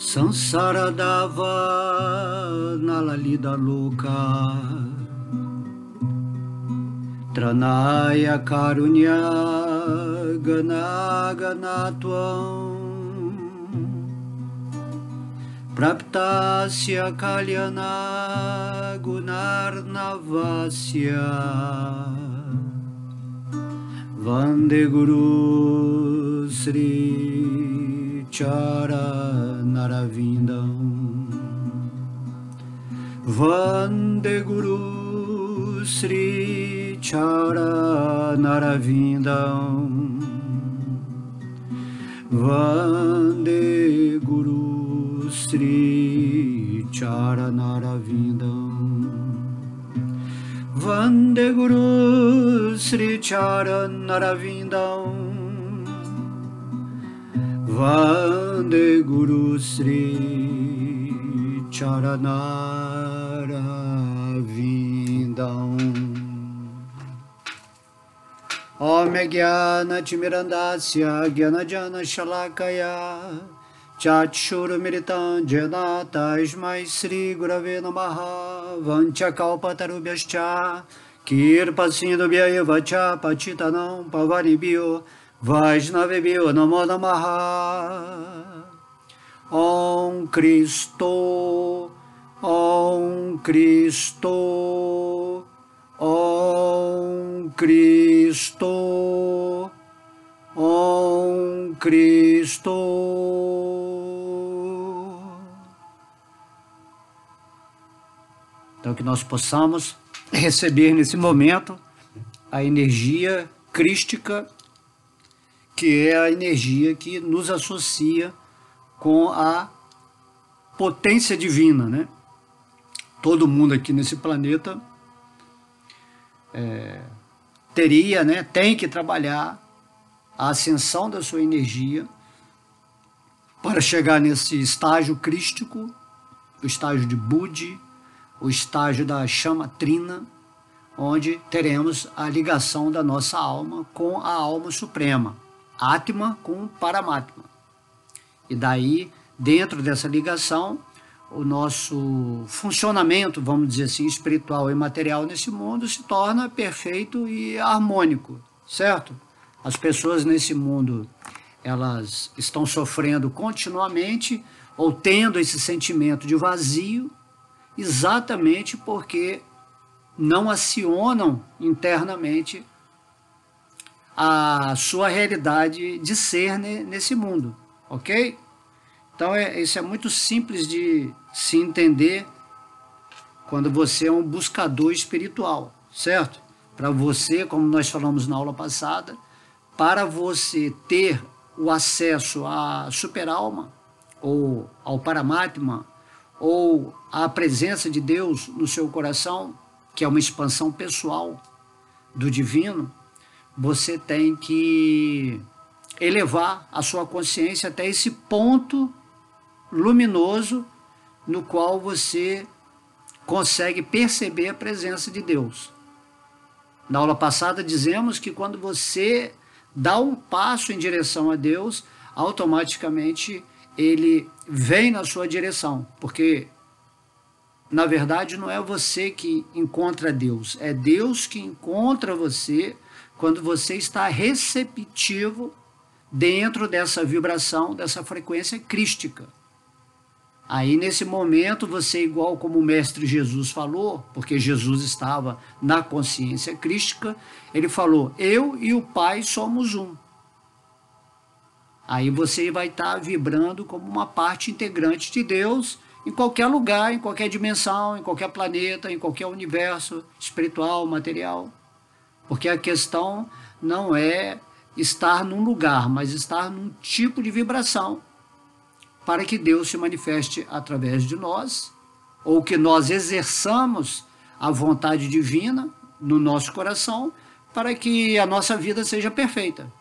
Sansara dava nalalida louca, Tranaya karunya ganaganatvam, Praptasya kalyana gunarnavasya, Vande Guru Sri Charanarvindam, Vande Guru Sri Charanarvindam, Vande Guru Sri Charanarvindam, Vande Guru Sri Charanarvindam, Vande Guru Sri Charanarvindam. Om Jnana Timirandasya Jnanajana Shalakaya Chakshurumiritam Jena Tasmai Sri Gurave Namaha. Vanchakalpatarubhyascha Kirpasindubhya Vacha Pachitanam Pavaribhyo Vaishnavibhyo Namo Namaha. Om Cristo, Om Cristo, Om Cristo, Om Cristo. Então que nós possamos receber nesse momento a energia crística, que é a energia que nos associa com a potência divina, né? Todo mundo aqui nesse planeta teria, né, tem que trabalhar a ascensão da sua energia para chegar nesse estágio crístico, o estágio de Budi, o estágio da chama trina, onde teremos a ligação da nossa alma com a alma suprema, Atma com Paramatma. E daí, dentro dessa ligação, o nosso funcionamento, vamos dizer assim, espiritual e material nesse mundo se torna perfeito e harmônico, certo? As pessoas nesse mundo, elas estão sofrendo continuamente ou tendo esse sentimento de vazio, exatamente porque não acionam internamente a sua realidade de ser nesse mundo, ok? Então isso é muito simples de se entender quando você é um buscador espiritual, certo? Para você, como nós falamos na aula passada, para você ter o acesso à superalma, ou ao Paramatma, ou à presença de Deus no seu coração, que é uma expansão pessoal do divino, você tem que elevar a sua consciência até esse ponto luminoso no qual você consegue perceber a presença de Deus. Na aula passada dizemos que quando você dá um passo em direção a Deus, automaticamente ele vem na sua direção, porque na verdade não é você que encontra Deus, é Deus que encontra você quando você está receptivo dentro dessa vibração, dessa frequência crística. Aí nesse momento você, igual como o Mestre Jesus falou, porque Jesus estava na consciência crística, ele falou, eu e o Pai somos um. Aí você vai estar vibrando como uma parte integrante de Deus em qualquer lugar, em qualquer dimensão, em qualquer planeta, em qualquer universo espiritual, material. Porque a questão não é estar num lugar, mas estar num tipo de vibração para que Deus se manifeste através de nós, ou que nós exerçamos a vontade divina no nosso coração para que a nossa vida seja perfeita.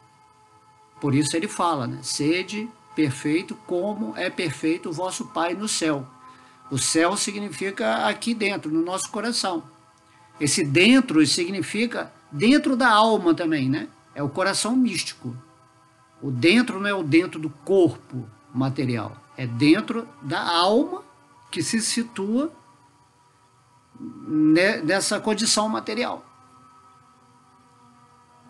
Por isso ele fala, né? Sede perfeito como é perfeito o vosso Pai no céu. O céu significa aqui dentro, no nosso coração. Esse dentro significa dentro da alma também, né? É o coração místico. O dentro não é o dentro do corpo material, É dentro da alma que se situa nessa condição material.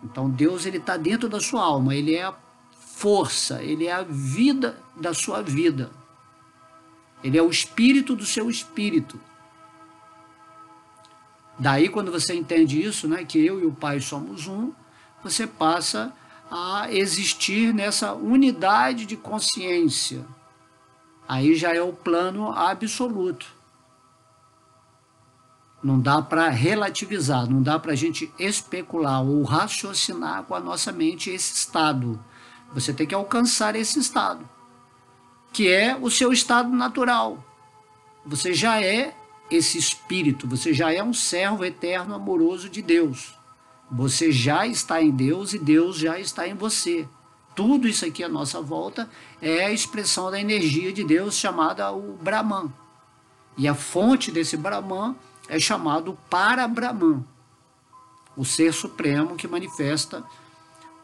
Então Deus, ele está dentro da sua alma, ele é a força, ele é a vida da sua vida. Ele é o espírito do seu espírito. Daí, quando você entende isso, né, que eu e o Pai somos um, você passa a existir nessa unidade de consciência. Aí já é o plano absoluto. Não dá para relativizar, não dá para a gente especular ou raciocinar com a nossa mente esse estado. Você tem que alcançar esse estado, que é o seu estado natural. Você já é esse espírito, você já é um servo eterno amoroso de Deus. Você já está em Deus e Deus já está em você. Tudo isso aqui à nossa volta é a expressão da energia de Deus chamada o Brahman. E a fonte desse Brahman é chamado Para-Brahman, o ser supremo que manifesta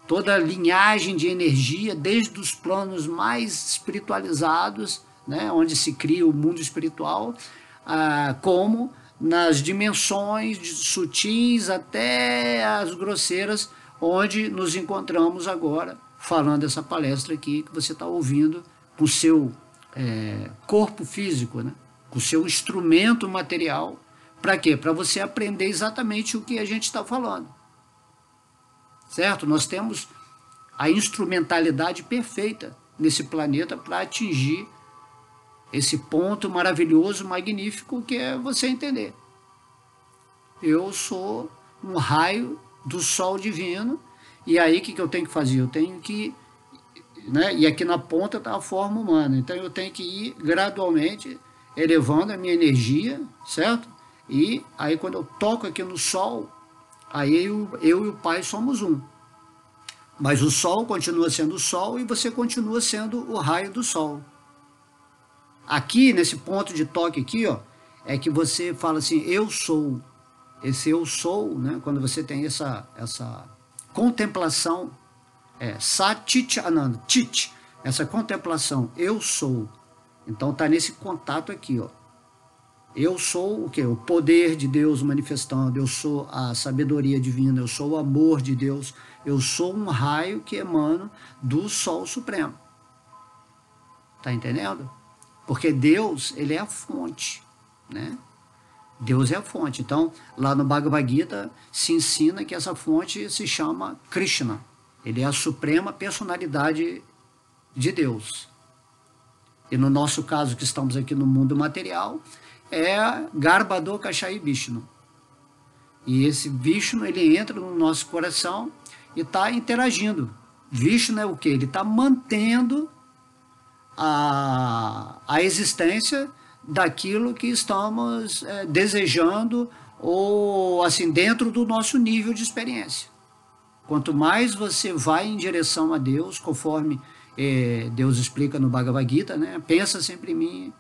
toda a linhagem de energia, desde os planos mais espiritualizados, né, onde se cria o mundo espiritual, como nas dimensões sutis até as grosseiras, onde nos encontramos agora, falando essa palestra aqui que você está ouvindo com o seu corpo físico, né, com o seu instrumento material. Para quê? Para você aprender exatamente o que a gente está falando. Certo? Nós temos a instrumentalidade perfeita nesse planeta para atingir esse ponto maravilhoso, magnífico, que é você entender. Eu sou um raio do sol divino, e aí o que eu tenho que fazer? Eu tenho que, né, e aqui na ponta está a forma humana, então eu tenho que ir gradualmente elevando a minha energia, certo? E aí quando eu toco aqui no sol, aí eu e o Pai somos um. Mas o sol continua sendo o sol e você continua sendo o raio do sol. Aqui, nesse ponto de toque aqui, ó, é que você fala assim, eu sou. Esse eu sou, né, quando você tem essa contemplação, Satit Ananda, Tit, essa contemplação, eu sou. Então está nesse contato aqui, ó. Eu sou o quê? O poder de Deus manifestando, eu sou a sabedoria divina, eu sou o amor de Deus, eu sou um raio que emana do Sol Supremo. Tá entendendo? Porque Deus, ele é a fonte, né? Deus é a fonte. Então, lá no Bhagavad Gita se ensina que essa fonte se chama Krishna. Ele é a suprema personalidade de Deus. E no nosso caso, que estamos aqui no mundo material, é Garbhador Kashai Vishnu. E esse Vishnu, ele entra no nosso coração e está interagindo. Vishnu é o quê? Ele está mantendo a existência daquilo que estamos desejando ou assim dentro do nosso nível de experiência. Quanto mais você vai em direção a Deus, conforme Deus explica no Bhagavad Gita, né? Pensa sempre em mim,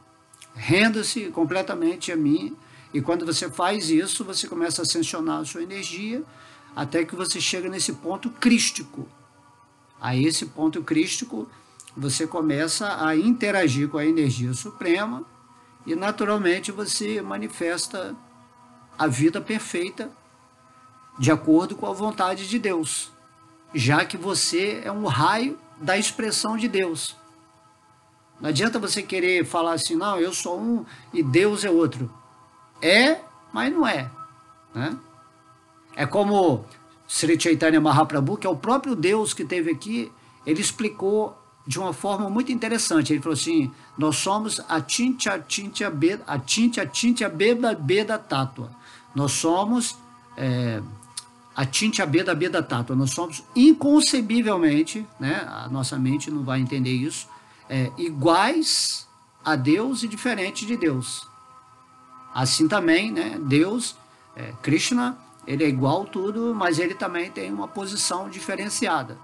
renda-se completamente a mim, e quando você faz isso, você começa a ascensionar a sua energia, até que você chega nesse ponto crístico. A esse ponto crístico, você começa a interagir com a energia suprema, e naturalmente você manifesta a vida perfeita, de acordo com a vontade de Deus, já que você é um raio da expressão de Deus. Não adianta você querer falar assim, não, eu sou um e Deus é outro. É, mas não é. Né? É como Sri Chaitanya Mahaprabhu, que é o próprio Deus que esteve aqui, ele explicou de uma forma muito interessante. Ele falou assim, nós somos Achintya Beda Beda Tattva. Nós somos Achintya Beda Beda Tattva. Nós somos inconcebivelmente, né, a nossa mente não vai entender isso, iguais a Deus e diferentes de Deus. Assim também, né, Deus, Krishna, ele é igual tudo, mas ele também tem uma posição diferenciada.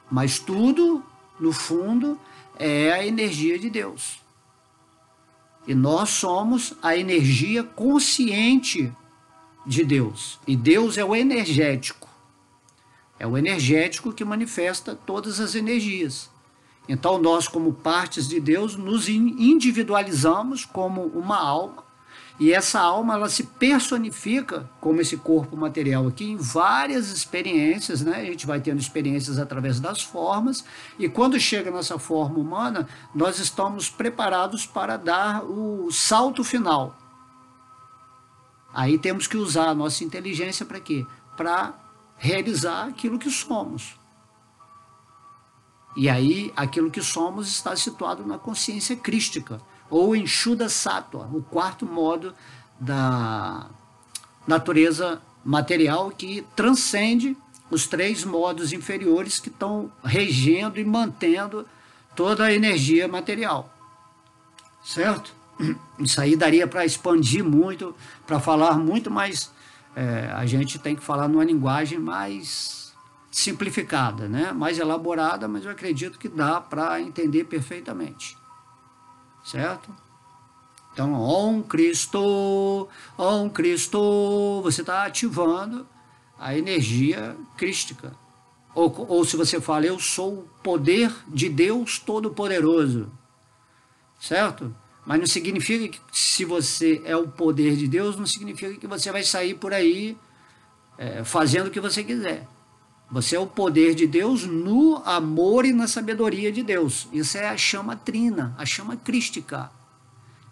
Mas tudo, no fundo, é a energia de Deus. E nós somos a energia consciente de Deus. E Deus é o energético. É o energético que manifesta todas as energias. Então nós, como partes de Deus, nos individualizamos como uma alma, e essa alma ela se personifica como esse corpo material aqui em várias experiências, né? A gente vai tendo experiências através das formas, e quando chega nessa forma humana, nós estamos preparados para dar o salto final. Aí temos que usar a nossa inteligência para quê? Para realizar aquilo que somos. E aí, aquilo que somos está situado na consciência crística, ou em Shuddha Sattva, o quarto modo da natureza material que transcende os 3 modos inferiores que estão regendo e mantendo toda a energia material. Certo? Isso aí daria para expandir muito, para falar muito, mas a gente tem que falar numa linguagem mais simplificada, né? Mais elaborada, mas eu acredito que dá para entender perfeitamente. Certo? Então, Om Cristo, você está ativando a energia crística. Ou se você fala, eu sou o poder de Deus Todo-Poderoso. Certo? Mas não significa que se você é o poder de Deus, não significa que você vai sair por aí fazendo o que você quiser. Você é o poder de Deus no amor e na sabedoria de Deus. Isso é a chama trina, a chama crística.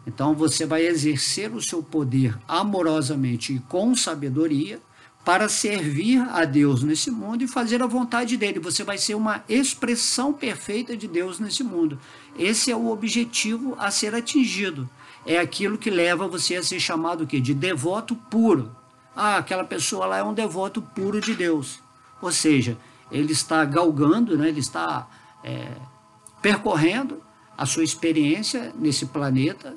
Então você vai exercer o seu poder amorosamente e com sabedoria para servir a Deus nesse mundo e fazer a vontade dele. Você vai ser uma expressão perfeita de Deus nesse mundo. Esse é o objetivo a ser atingido. É aquilo que leva você a ser chamado o quê? De devoto puro. Ah, aquela pessoa lá é um devoto puro de Deus. Ou seja, ele está galgando, né? Ele está percorrendo a sua experiência nesse planeta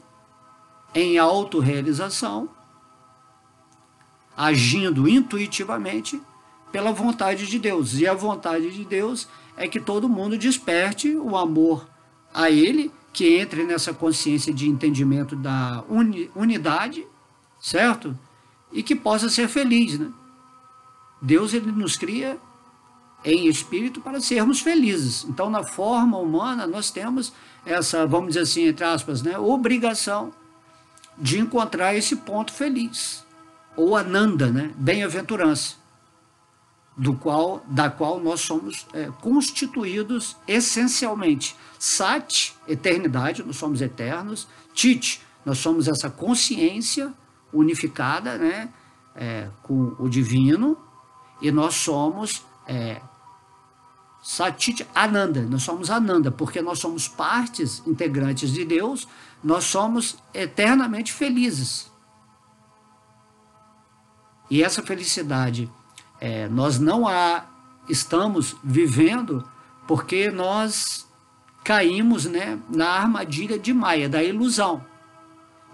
em autorrealização, agindo intuitivamente pela vontade de Deus. E a vontade de Deus é que todo mundo desperte o amor a Ele, que entre nessa consciência de entendimento da unidade, certo? E que possa ser feliz, né? Deus, ele nos cria em espírito para sermos felizes. Então, na forma humana, nós temos essa, vamos dizer assim, entre aspas, né, obrigação de encontrar esse ponto feliz, ou Ananda, né, bem-aventurança, da qual nós somos constituídos essencialmente. Sat, eternidade, nós somos eternos. Chit, nós somos essa consciência unificada, né, com o divino. E nós somos Satit Ananda, nós somos Ananda, porque nós somos partes integrantes de Deus, nós somos eternamente felizes. E essa felicidade nós não estamos vivendo porque nós caímos, né, na armadilha de Maya, da ilusão.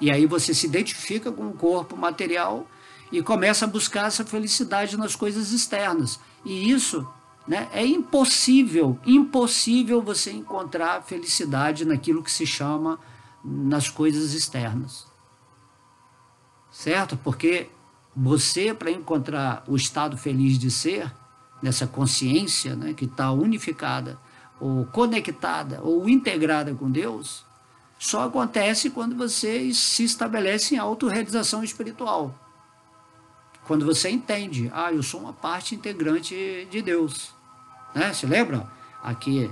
E aí você se identifica com o corpo material e começa a buscar essa felicidade nas coisas externas. E isso, né, é impossível você encontrar felicidade naquilo que se chama nas coisas externas. Certo? Porque você, para encontrar o estado feliz de ser, nessa consciência, né, que está unificada, ou conectada, ou integrada com Deus, só acontece quando você se estabelece em autorrealização espiritual. Quando você entende, eu sou uma parte integrante de Deus. Né? Se lembra? Aqui,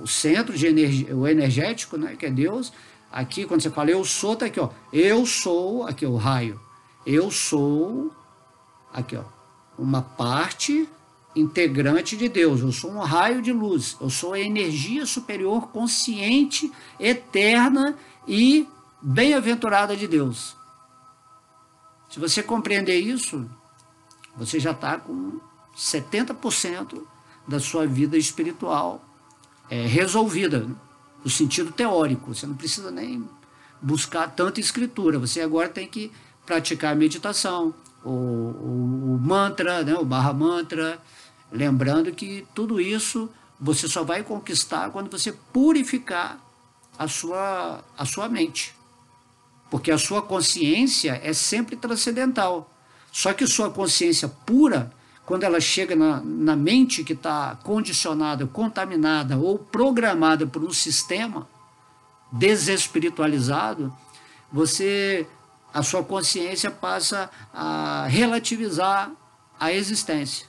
o centro de energia, o energético, né, que é Deus. Aqui, quando você fala eu sou, está aqui, ó. Eu sou, aqui, o raio. Eu sou, aqui, ó, uma parte integrante de Deus. Eu sou um raio de luz. Eu sou a energia superior, consciente, eterna e bem-aventurada de Deus. Se você compreender isso, você já está com 70% da sua vida espiritual resolvida, né? No sentido teórico. Você não precisa nem buscar tanta escritura. Você agora tem que praticar a meditação, o mantra, né? O barra mantra, lembrando que tudo isso você só vai conquistar quando você purificar a sua mente. Porque a sua consciência é sempre transcendental. Só que sua consciência pura, quando ela chega na mente que está condicionada, contaminada ou programada por um sistema desespiritualizado, a sua consciência passa a relativizar a existência.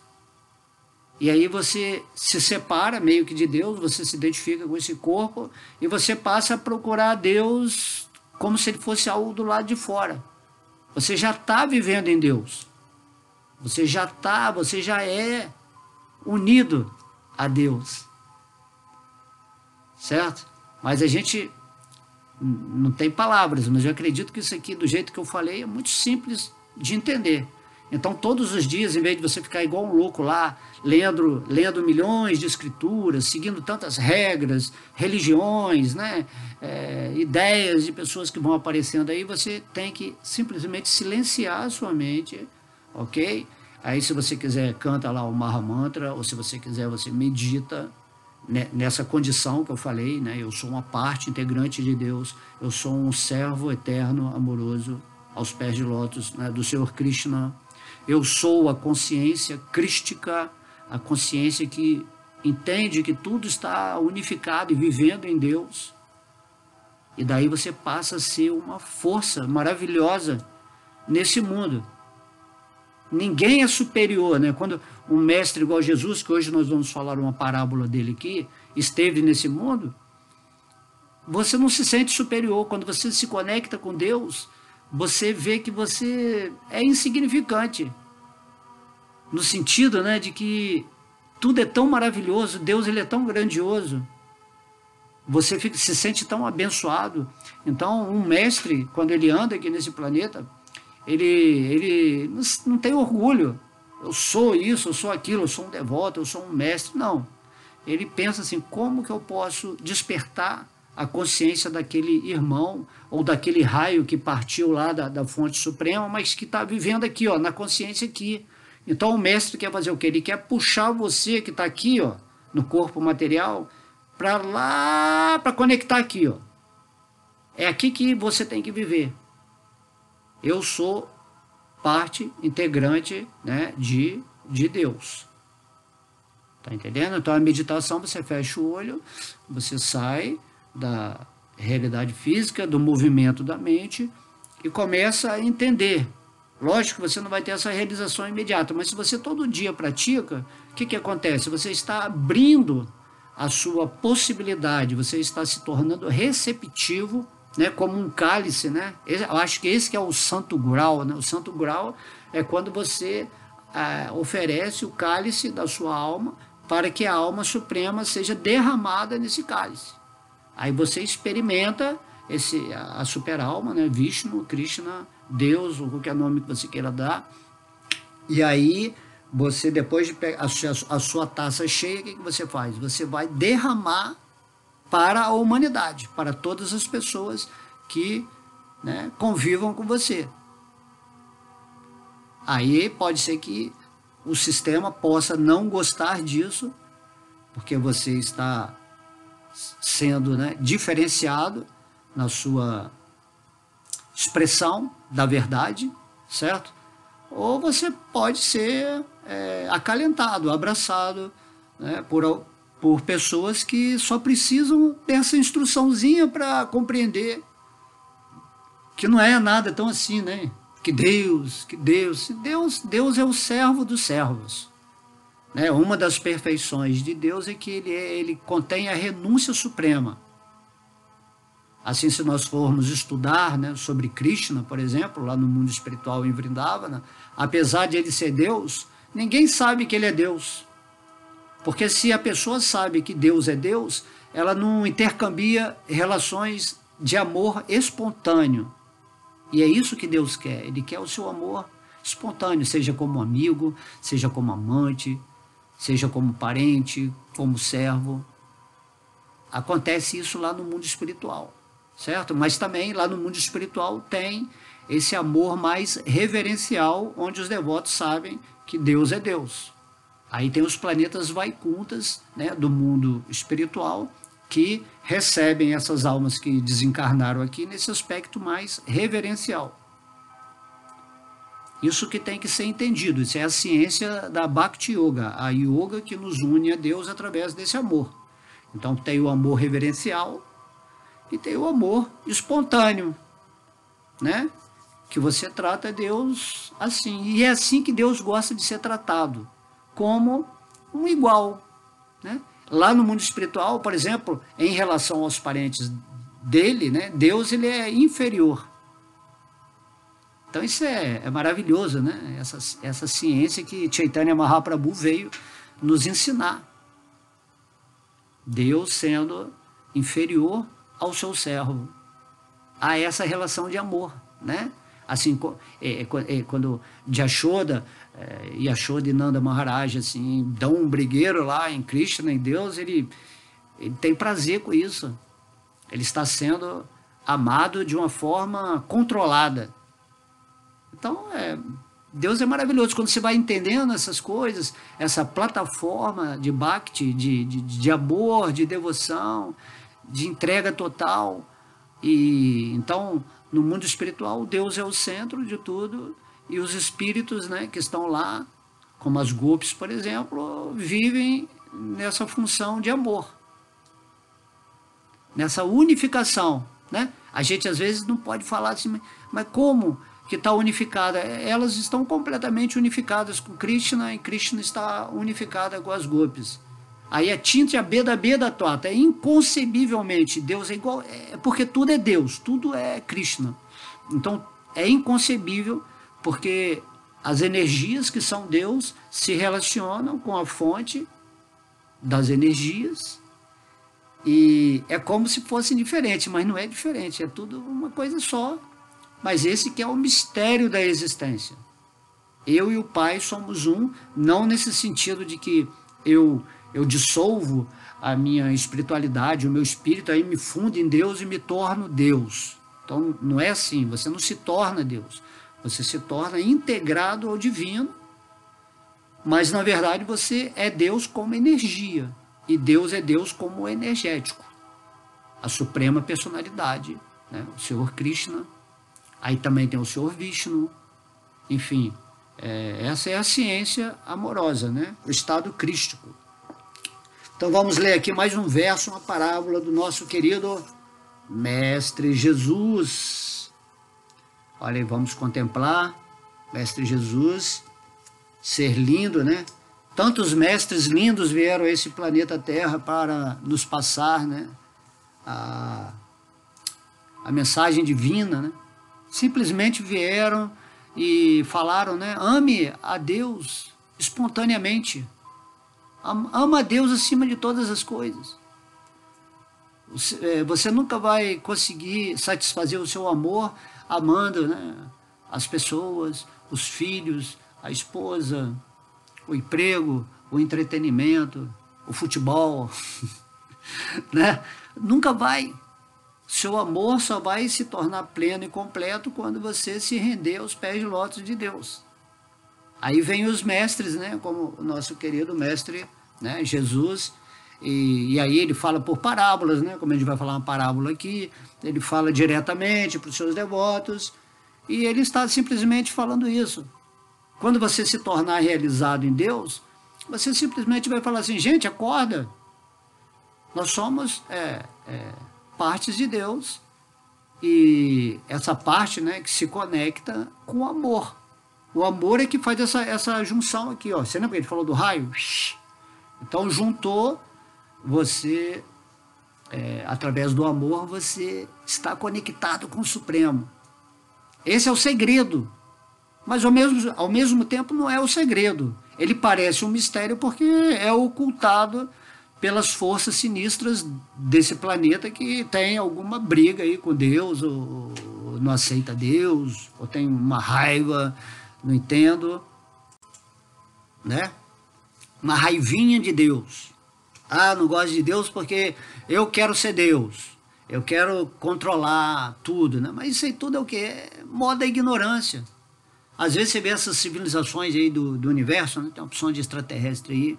E aí você se separa meio que de Deus, você se identifica com esse corpo e você passa a procurar Deus como se ele fosse algo do lado de fora. Você já está vivendo em Deus. Você já é unido a Deus. Certo? Mas a gente não tem palavras, mas eu acredito que isso aqui, do jeito que eu falei, é muito simples de entender. Então, todos os dias, em vez de você ficar igual um louco lá, lendo milhões de escrituras, seguindo tantas regras, religiões, né, ideias de pessoas que vão aparecendo aí, você tem que simplesmente silenciar a sua mente, ok? Aí, se você quiser, canta lá o Maha Mantra, ou se você quiser, você medita nessa condição que eu falei, né? Eu sou uma parte integrante de Deus, eu sou um servo eterno, amoroso, aos pés de lótus, né, do Senhor Krishna. Eu sou a consciência crística, a consciência que entende que tudo está unificado e vivendo em Deus. E daí você passa a ser uma força maravilhosa nesse mundo. Ninguém é superior, né? Quando um mestre igual Jesus, que hoje nós vamos falar uma parábola dele aqui, esteve nesse mundo, você não se sente superior. Quando você se conecta com Deus, você vê que você é insignificante, no sentido, né, de que tudo é tão maravilhoso, Deus ele é tão grandioso, você se sente tão abençoado. Então, um mestre, quando ele anda aqui nesse planeta, ele não tem orgulho, eu sou isso, eu sou aquilo, eu sou um devoto, eu sou um mestre, não. Ele pensa assim, como que eu posso despertar a consciência daquele irmão, ou daquele raio que partiu lá da fonte suprema, mas que está vivendo aqui, ó, na consciência aqui. Então o mestre quer fazer o quê? Ele quer puxar você que está aqui, ó, no corpo material, para lá, para conectar aqui, ó. É aqui que você tem que viver. Eu sou parte integrante, né, de Deus. Tá entendendo? Então a meditação, você fecha o olho, você sai da realidade física, do movimento da mente e começa a entender. Lógico que você não vai ter essa realização imediata, mas se você todo dia pratica, o que acontece? Você está abrindo a sua possibilidade, você está se tornando receptivo, né, como um cálice, né? Eu acho que esse que é o santo grau, né? O santo grau é quando você oferece o cálice da sua alma para que a alma suprema seja derramada nesse cálice. Aí você experimenta a super-alma, né? Vishnu, Krishna, Deus, ou qualquer nome que você queira dar. E aí, você, depois de pegar a sua taça cheia, o que você faz? Você vai derramar para a humanidade, para todas as pessoas que, né, convivam com você. Aí pode ser que o sistema possa não gostar disso, porque você está sendo, né, diferenciado na sua expressão da verdade, certo? Ou você pode ser acalentado, abraçado, né, por pessoas que só precisam dessa instruçãozinha para compreender que não é nada tão assim, né? Que Deus é o servo dos servos. Né? Uma das perfeições de Deus é que ele contém a renúncia suprema. Assim, se nós formos estudar, né, sobre Krishna, por exemplo, lá no mundo espiritual em Vrindavana, apesar de ele ser Deus, ninguém sabe que ele é Deus. Porque se a pessoa sabe que Deus é Deus, ela não intercambia relações de amor espontâneo. E é isso que Deus quer. Ele quer o seu amor espontâneo, seja como amigo, seja como amante, seja como parente, como servo. Acontece isso lá no mundo espiritual, certo? Mas também lá no mundo espiritual tem esse amor mais reverencial, onde os devotos sabem que Deus é Deus. Aí tem os planetas Vaikunthas, né, do mundo espiritual, que recebem essas almas que desencarnaram aqui nesse aspecto mais reverencial. Isso que tem que ser entendido. Isso é a ciência da Bhakti Yoga, a yoga que nos une a Deus através desse amor. Então tem o amor reverencial e tem o amor espontâneo, né? Que você trata Deus assim. E é assim que Deus gosta de ser tratado, como um igual, né? Lá no mundo espiritual, por exemplo, em relação aos parentes dele, né? Deus ele é inferior. Então isso é maravilhoso, né? Essa ciência que Chaitanya Mahaprabhu veio nos ensinar. Deus sendo inferior ao seu servo. Há essa relação de amor, né? Assim, quando Yashoda e Nanda Maharaj assim, dão um brigueiro lá em Krishna, em Deus, ele tem prazer com isso. Ele está sendo amado de uma forma controlada. Então, Deus é maravilhoso. Quando você vai entendendo essas coisas, essa plataforma de bhakti, de amor, de devoção, de entrega total. E então, no mundo espiritual, Deus é o centro de tudo. E os espíritos, né, que estão lá, como as gopis, por exemplo, vivem nessa função de amor. Nessa unificação, né? A gente às vezes não pode falar assim, mas como que está unificada? Elas estão completamente unificadas com Krishna e Krishna está unificada com as gopis. Aí a Tintya Beda Beda Tota, inconcebivelmente, Deus é igual, porque tudo é Deus, tudo é Krishna. Então é inconcebível, porque as energias que são Deus se relacionam com a fonte das energias, e é como se fosse diferente, mas não é diferente, é tudo uma coisa só. Mas esse que é o mistério da existência. Eu e o Pai somos um, não nesse sentido de que eu dissolvo a minha espiritualidade, o meu espírito, aí me fundo em Deus e me torno Deus. Então não é assim, você não se torna Deus, você se torna integrado ao divino, mas na verdade você é Deus como energia, e Deus é Deus como energético, a suprema personalidade, né? O Senhor Krishna. Aí também tem o Senhor Vishnu, enfim, essa é a ciência amorosa, né? O estado crístico. Então vamos ler aqui mais um verso, uma parábola do nosso querido Mestre Jesus. Olha aí, vamos contemplar Mestre Jesus, ser lindo, né? Tantos mestres lindos vieram a esse planeta Terra para nos passar, né? A mensagem divina, né? Simplesmente vieram e falaram, né? Ame a Deus espontaneamente. Ama a Deus acima de todas as coisas. Você nunca vai conseguir satisfazer o seu amor amando, né, as pessoas, os filhos, a esposa, o emprego, o entretenimento, o futebol, né? Nunca vai. Seu amor só vai se tornar pleno e completo quando você se render aos pés de lótus de Deus. Aí vem os mestres, né, como o nosso querido mestre, né, Jesus, e aí ele fala por parábolas, né, como a gente vai falar uma parábola aqui, ele fala diretamente para os seus devotos, e ele está simplesmente falando isso. Quando você se tornar realizado em Deus, você simplesmente vai falar assim, gente, acorda, nós somos partes de Deus, e essa parte, né, que se conecta com o amor. O amor é que faz essa junção aqui, ó. Você lembra que ele falou do raio? Então juntou, você, através do amor, você está conectado com o Supremo. Esse é o segredo, mas ao mesmo tempo não é o segredo. Ele parece um mistério porque é ocultado pelas forças sinistras desse planeta que tem alguma briga aí com Deus, ou não aceita Deus, ou tem uma raiva, não entendo, né? Uma raivinha de Deus. Ah, não gosto de Deus porque eu quero ser Deus, eu quero controlar tudo, né? Mas isso aí tudo é o quê? É moda da ignorância. Às vezes você vê essas civilizações aí do universo, né? Tem opção de extraterrestre aí,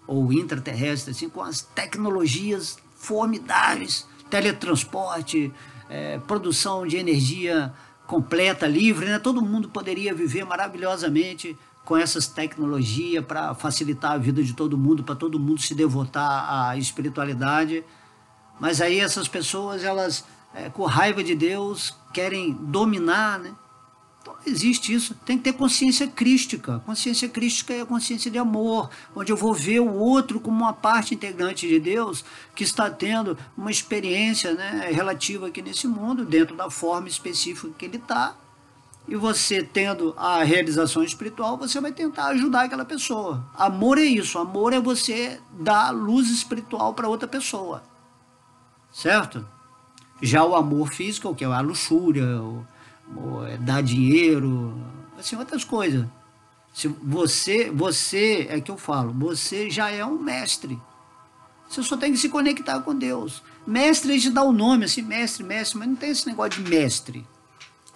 ou intraterrestre, assim, com as tecnologias formidáveis, teletransporte, produção de energia completa, livre, né? Todo mundo poderia viver maravilhosamente com essas tecnologias para facilitar a vida de todo mundo, para todo mundo se devotar à espiritualidade. Mas aí essas pessoas, elas, com raiva de Deus, querem dominar, né? Então existe isso, tem que ter consciência crística. Consciência crística é a consciência de amor, onde eu vou ver o outro como uma parte integrante de Deus que está tendo uma experiência, né, relativa aqui nesse mundo, dentro da forma específica que ele está. E você tendo a realização espiritual, você vai tentar ajudar aquela pessoa. Amor é isso, amor é você dar luz espiritual para outra pessoa, certo? Já o amor físico, o que é a luxúria, dar dinheiro, assim, outras coisas. Se você, é que eu falo, você já é um mestre. Você só tem que se conectar com Deus. Mestre, a gente dá o nome assim, mestre, mas não tem esse negócio de mestre.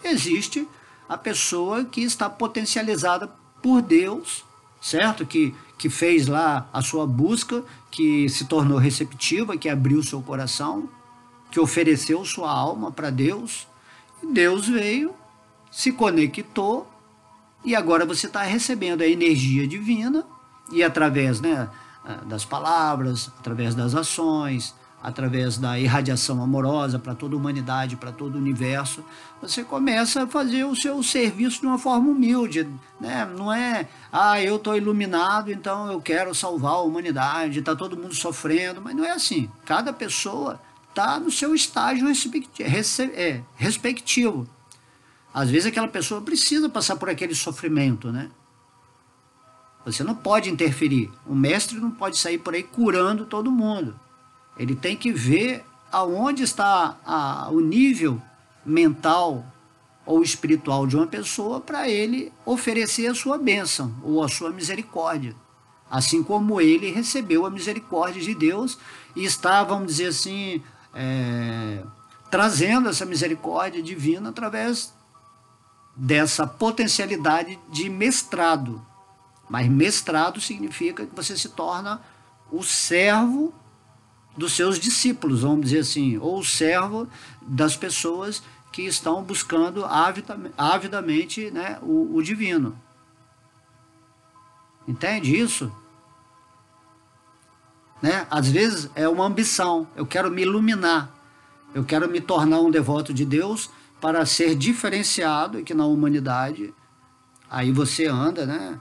Existe a pessoa que está potencializada por Deus, certo? Que fez lá a sua busca, que se tornou receptiva, que abriu seu coração, que ofereceu sua alma para Deus. Deus veio, se conectou, e agora você está recebendo a energia divina, e através, né, das palavras, através das ações, através da irradiação amorosa para toda a humanidade, para todo o universo, você começa a fazer o seu serviço de uma forma humilde, né? Não é, eu estou iluminado, então eu quero salvar a humanidade, está todo mundo sofrendo, mas não é assim. Cada pessoa está no seu estágio respectivo. Às vezes aquela pessoa precisa passar por aquele sofrimento, né? Você não pode interferir. O mestre não pode sair por aí curando todo mundo. Ele tem que ver aonde está o nível mental ou espiritual de uma pessoa para ele oferecer a sua bênção ou a sua misericórdia. Assim como ele recebeu a misericórdia de Deus e está, vamos dizer assim, trazendo essa misericórdia divina através dessa potencialidade de mestrado. Mas mestrado significa que você se torna o servo dos seus discípulos, vamos dizer assim, ou o servo das pessoas que estão buscando avidamente, né, o divino. Entende isso? Né? Às vezes é uma ambição, eu quero me iluminar, eu quero me tornar um devoto de Deus para ser diferenciado aqui na humanidade. Aí você anda, né,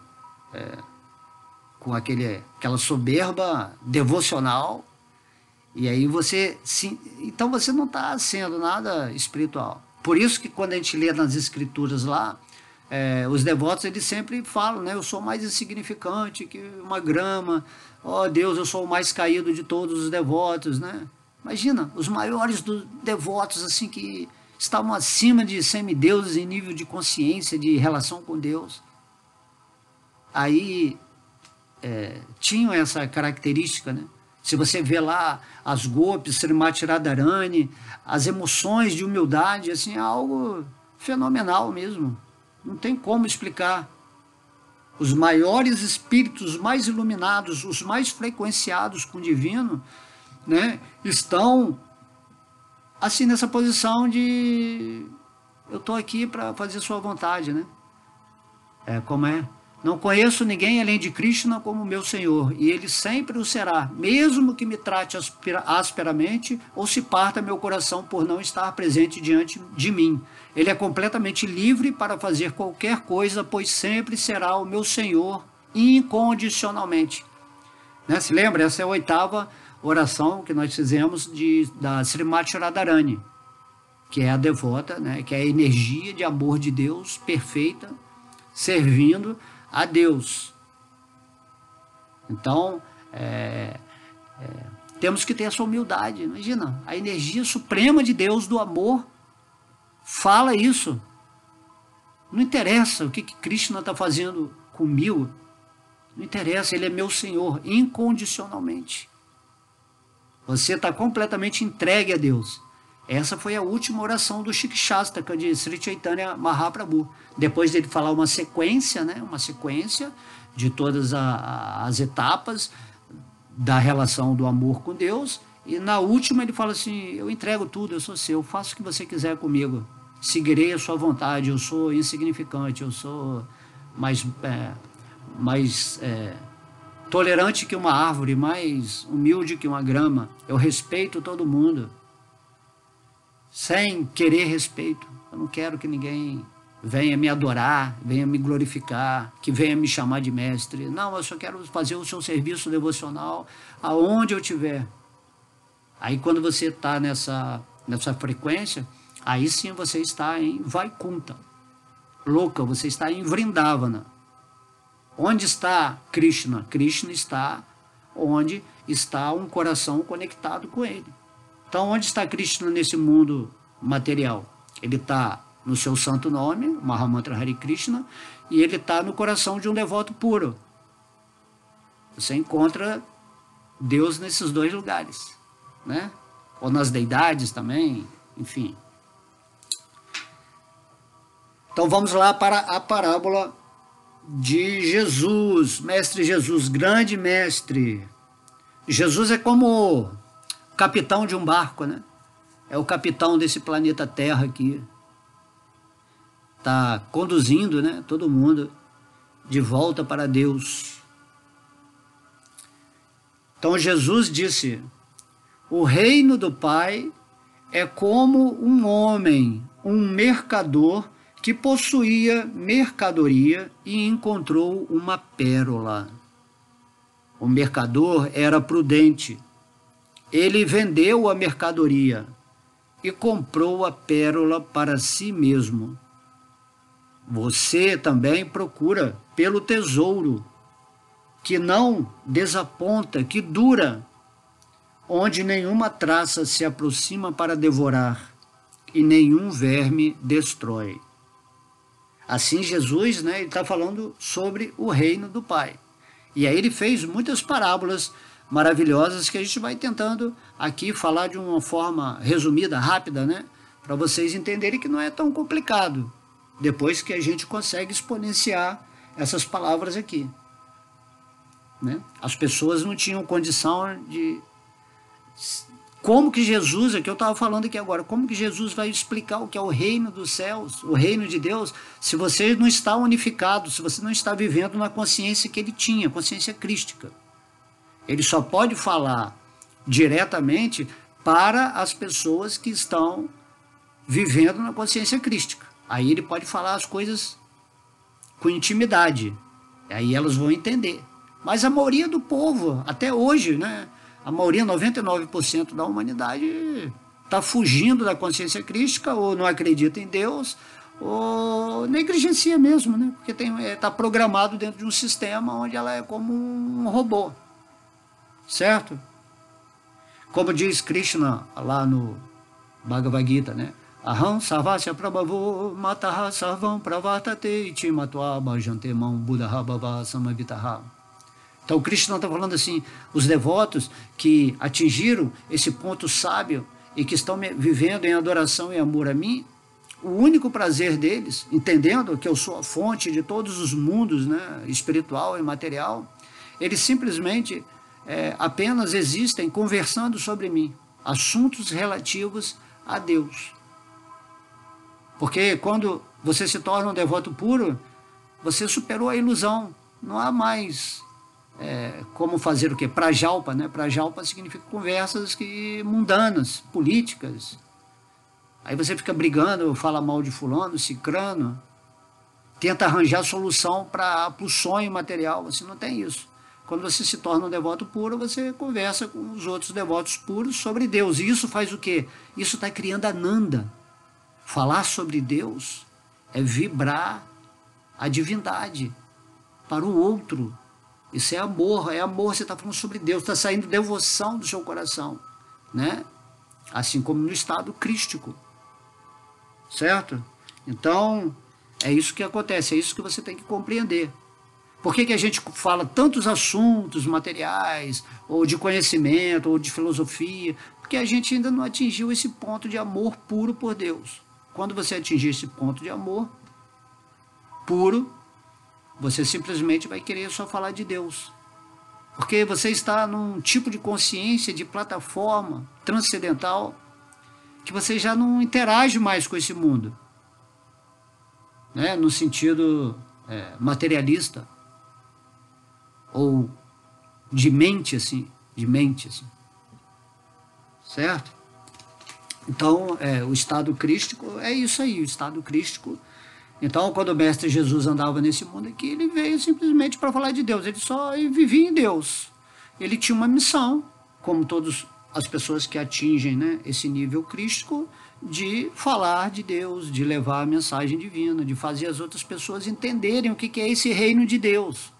com aquela soberba devocional, e aí então você não está sendo nada espiritual. Por isso que quando a gente lê nas escrituras lá, os devotos eles sempre falam, né, eu sou mais insignificante que uma grama, ó Deus, eu sou o mais caído de todos os devotos, né? Imagina, os maiores devotos assim que estavam acima de semideuses em nível de consciência, de relação com Deus. Aí tinham essa característica, né? Se você vê lá as golpes, Srimati Radharani, as emoções de humildade, assim, é algo fenomenal mesmo. Não tem como explicar. Os maiores espíritos, os mais iluminados, os mais frequenciados com o divino, né, estão assim nessa posição de eu estou aqui para fazer sua vontade, né? Como é? Não conheço ninguém além de Krishna como meu Senhor, e Ele sempre o será, mesmo que me trate asperamente ou se parta meu coração por não estar presente diante de mim. Ele é completamente livre para fazer qualquer coisa, pois sempre será o meu Senhor incondicionalmente. Né? Se lembra? Essa é a 8ª oração que nós fizemos da Srimati Radharani, que é a devota, né? Que é a energia de amor de Deus perfeita, servindo a Deus. Então, temos que ter essa humildade. Imagina, a energia suprema de Deus, do amor, fala isso. Não interessa o que Krishna está fazendo comigo, não interessa, Ele é meu Senhor, incondicionalmente. Você está completamente entregue a Deus. Essa foi a última oração do Shikshastaka de Sri Chaitanya Mahaprabhu. Depois dele falar uma sequência, né, uma sequência de todas as etapas da relação do amor com Deus, e na última ele fala assim, eu entrego tudo, eu sou seu, faça o que você quiser comigo. seguirei a sua vontade, eu sou insignificante, eu sou mais tolerante que uma árvore, mais humilde que uma grama, eu respeito todo mundo, sem querer respeito. Eu não quero que ninguém venha me adorar, venha me glorificar, que venha me chamar de mestre. Não, eu só quero fazer o seu serviço devocional aonde eu estiver. Aí quando você está nessa frequência, aí sim você está em Vaikunta, louca, você está em Vrindavana. Onde está Krishna? Krishna está onde está um coração conectado com ele. Então, onde está Krishna nesse mundo material? Ele está no seu santo nome, Mahamantra Hare Krishna, e ele está no coração de um devoto puro. Você encontra Deus nesses dois lugares, né? Ou nas deidades também, enfim. Então vamos lá para a parábola de Jesus, mestre Jesus, grande mestre. Jesus é como o capitão de um barco, né? É o capitão desse planeta Terra aqui. Está conduzindo, né, todo mundo de volta para Deus. Então Jesus disse: o reino do Pai é como um homem, um mercador, que possuía mercadoria e encontrou uma pérola. O mercador era prudente. Ele vendeu a mercadoria e comprou a pérola para si mesmo. Você também procura pelo tesouro, que não desaponta, que dura, onde nenhuma traça se aproxima para devorar e nenhum verme destrói. Assim Jesus, né, ele está falando sobre o reino do Pai. E aí ele fez muitas parábolas maravilhosas que a gente vai tentando aqui falar de uma forma resumida, rápida, né, para vocês entenderem que não é tão complicado, depois que a gente consegue exponenciar essas palavras aqui, né? As pessoas não tinham condição de... Como que Jesus, é que eu estava falando aqui agora, como que Jesus vai explicar o que é o reino dos céus, o reino de Deus, se você não está unificado, se você não está vivendo na consciência que ele tinha, consciência crística? Ele só pode falar diretamente para as pessoas que estão vivendo na consciência crística. Aí ele pode falar as coisas com intimidade, aí elas vão entender. Mas a maioria do povo, até hoje, né, a maioria, 99% da humanidade, está fugindo da consciência crística, ou não acredita em Deus, ou negligencia mesmo, né, porque está programado dentro de um sistema onde ela é como um robô, certo? Como diz Krishna lá no Bhagavad Gita, né? Aham sarvasya prabhavo mataha sarvam pravartate iti matva bhajante mam buddha bhava samavitaha. Então Krishna está falando assim, os devotos que atingiram esse ponto sábio e que estão vivendo em adoração e amor a mim, o único prazer deles, entendendo que eu sou a fonte de todos os mundos, né, espiritual e material, eles simplesmente apenas existem conversando sobre mim, assuntos relativos a Deus. Porque quando você se torna um devoto puro, você superou a ilusão, não há mais como fazer o quê? Prajalpa, né? Prajalpa significa conversas mundanas, políticas. Aí você fica brigando, fala mal de fulano, cicrano, tenta arranjar solução para o sonho material. Você não tem isso. Quando você se torna um devoto puro, você conversa com os outros devotos puros sobre Deus. E isso faz o quê? Isso está criando Ananda. Falar sobre Deus é vibrar a divindade para o outro. Isso é amor, você está falando sobre Deus, está saindo devoção do seu coração, né? Assim como no estado crístico, certo? Então, é isso que acontece, é isso que você tem que compreender. Por que a gente fala tantos assuntos materiais, ou de conhecimento, ou de filosofia? Porque a gente ainda não atingiu esse ponto de amor puro por Deus. Quando você atingir esse ponto de amor puro, você simplesmente vai querer só falar de Deus. Porque você está num tipo de consciência, de plataforma transcendental, que você já não interage mais com esse mundo. né, no sentido materialista, ou de mente, assim, certo? Então, o estado crístico é isso aí, o estado crístico. Então, quando o Mestre Jesus andava nesse mundo aqui, ele veio simplesmente para falar de Deus, ele só vivia em Deus. Ele tinha uma missão, como todas as pessoas que atingem, né, esse nível crístico, de falar de Deus, de levar a mensagem divina, de fazer as outras pessoas entenderem o que é esse reino de Deus.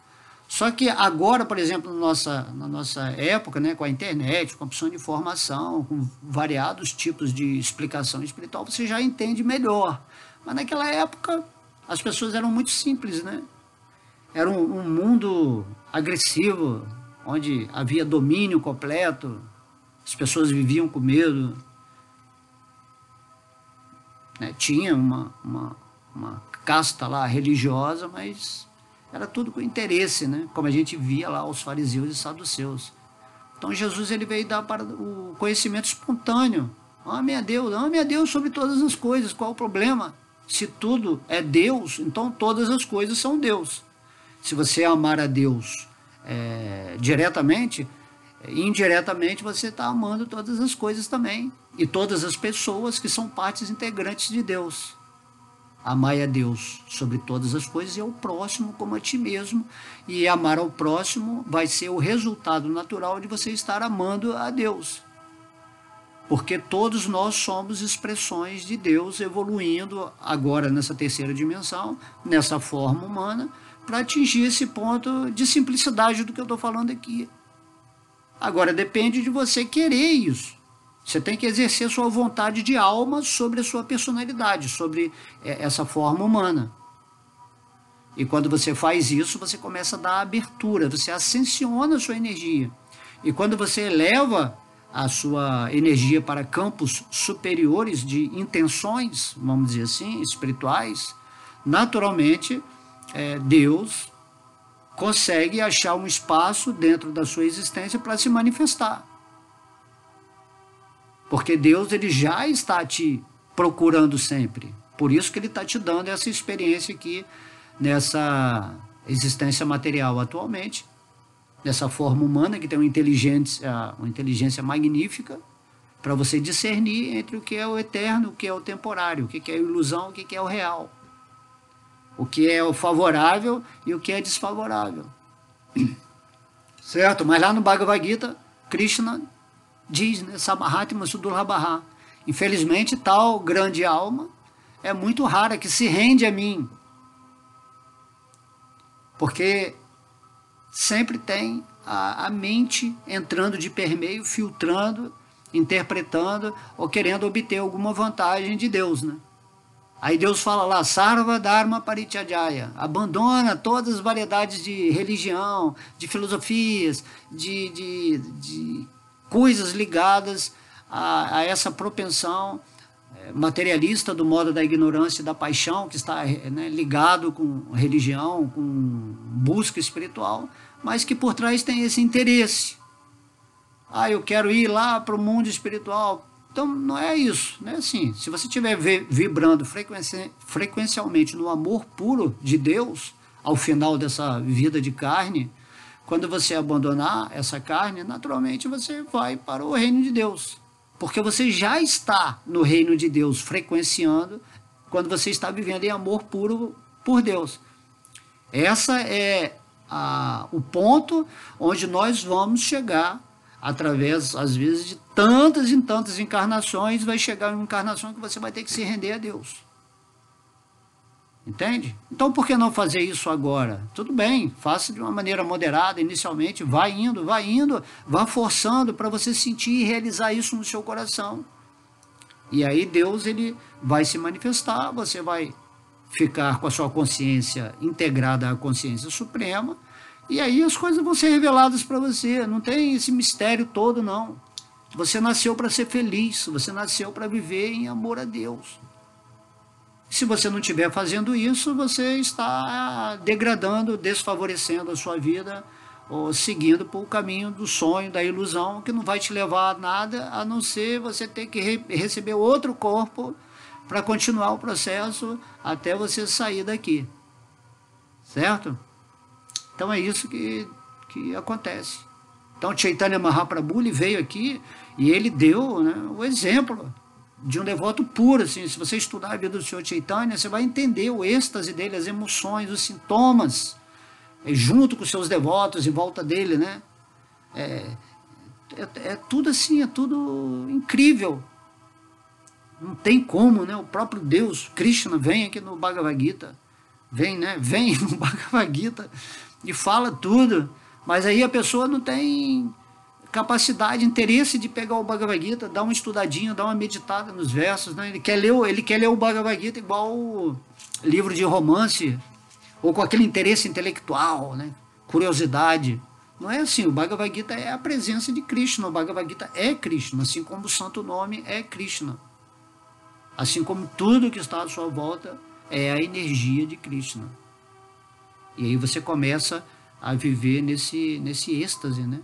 Só que agora, por exemplo, na nossa época, né, com a internet, com a opção de informação, com variados tipos de explicação espiritual, você já entende melhor. Mas naquela época, as pessoas eram muito simples, né? Era um mundo agressivo, onde havia domínio completo, as pessoas viviam com medo, né? Tinha uma casta lá religiosa, mas era tudo com interesse, né? Como a gente via lá os fariseus e saduceus. Então Jesus ele veio dar para o conhecimento espontâneo. Ame a Deus sobre todas as coisas. Qual o problema? Se tudo é Deus, então todas as coisas são Deus. Se você amar a Deus diretamente, indiretamente você está amando todas as coisas também. E todas as pessoas que são partes integrantes de Deus. Amai a Deus sobre todas as coisas e ao próximo como a ti mesmo. E amar ao próximo vai ser o resultado natural de você estar amando a Deus. Porque todos nós somos expressões de Deus evoluindo agora nessa terceira dimensão, nessa forma humana, para atingir esse ponto de simplicidade do que eu estou falando aqui. Agora depende de você querer isso. Você tem que exercer sua vontade de alma sobre a sua personalidade, sobre essa forma humana. E quando você faz isso, você começa a dar abertura, você ascensiona a sua energia. E quando você eleva a sua energia para campos superiores de intenções, vamos dizer assim, espirituais, naturalmente, Deus consegue achar um espaço dentro da sua existência para se manifestar. Porque Deus ele já está te procurando sempre. Por isso que ele está te dando essa experiência aqui, nessa existência material atualmente, nessa forma humana que tem uma inteligência magnífica, para você discernir entre o que é o eterno, o que é o temporário, o que é a ilusão, o que é o real. O que é o favorável e o que é desfavorável. Certo? Mas lá no Bhagavad Gita, Krishna diz, né, Samahati Sudurlabha, infelizmente tal grande alma é muito rara que se rende a mim, porque sempre tem a mente entrando de permeio, filtrando, interpretando ou querendo obter alguma vantagem de Deus, né? Aí Deus fala lá, Sarva Dharma Parityajaya, abandona todas as variedades de religião, de filosofias, de coisas ligadas a essa propensão materialista do modo da ignorância e da paixão, que está, né, ligado com religião, com busca espiritual, mas que por trás tem esse interesse. Eu quero ir lá para o mundo espiritual. Então não é isso, não é assim. Se você estiver vibrando frequencialmente no amor puro de Deus, ao final dessa vida de carne, quando você abandonar essa carne, naturalmente você vai para o reino de Deus. Porque você já está no reino de Deus, frequenciando, quando você está vivendo em amor puro por Deus. Essa é o ponto onde nós vamos chegar, através, às vezes, de tantas e tantas encarnações, vai chegar uma encarnação que você vai ter que se render a Deus. Entende? Então, por que não fazer isso agora? Tudo bem, faça de uma maneira moderada, inicialmente, vai indo, vá forçando para você sentir e realizar isso no seu coração. E aí Deus ele vai se manifestar, você vai ficar com a sua consciência integrada à consciência suprema, e aí as coisas vão ser reveladas para você, não tem esse mistério todo não. Você nasceu para ser feliz, você nasceu para viver em amor a Deus. Se você não estiver fazendo isso, você está degradando, desfavorecendo a sua vida, ou seguindo por o caminho do sonho, da ilusão, que não vai te levar a nada, a não ser você ter que receber outro corpo para continuar o processo até você sair daqui, certo? Então é isso que acontece. Então Chaitanya Mahaprabhu ele veio aqui e ele deu, né, o exemplo de um devoto puro. Assim, se você estudar a vida do Senhor Chaitanya, você vai entender o êxtase dele, as emoções, os sintomas, junto com os seus devotos em volta dele, né? É tudo assim, é tudo incrível. Não tem como, né? O próprio Deus, Krishna, vem aqui no Bhagavad Gita, vem no Bhagavad Gita e fala tudo, mas aí a pessoa não tem capacidade, interesse de pegar o Bhagavad Gita, dar uma estudadinha, dar uma meditada nos versos, né? Ele quer ler o Bhagavad Gita igual o livro de romance, ou com aquele interesse intelectual, né? Curiosidade. Não é assim, o Bhagavad Gita é a presença de Krishna, o Bhagavad Gita é Krishna, assim como o santo nome é Krishna. Assim como tudo que está à sua volta é a energia de Krishna. E aí você começa a viver nesse êxtase, né?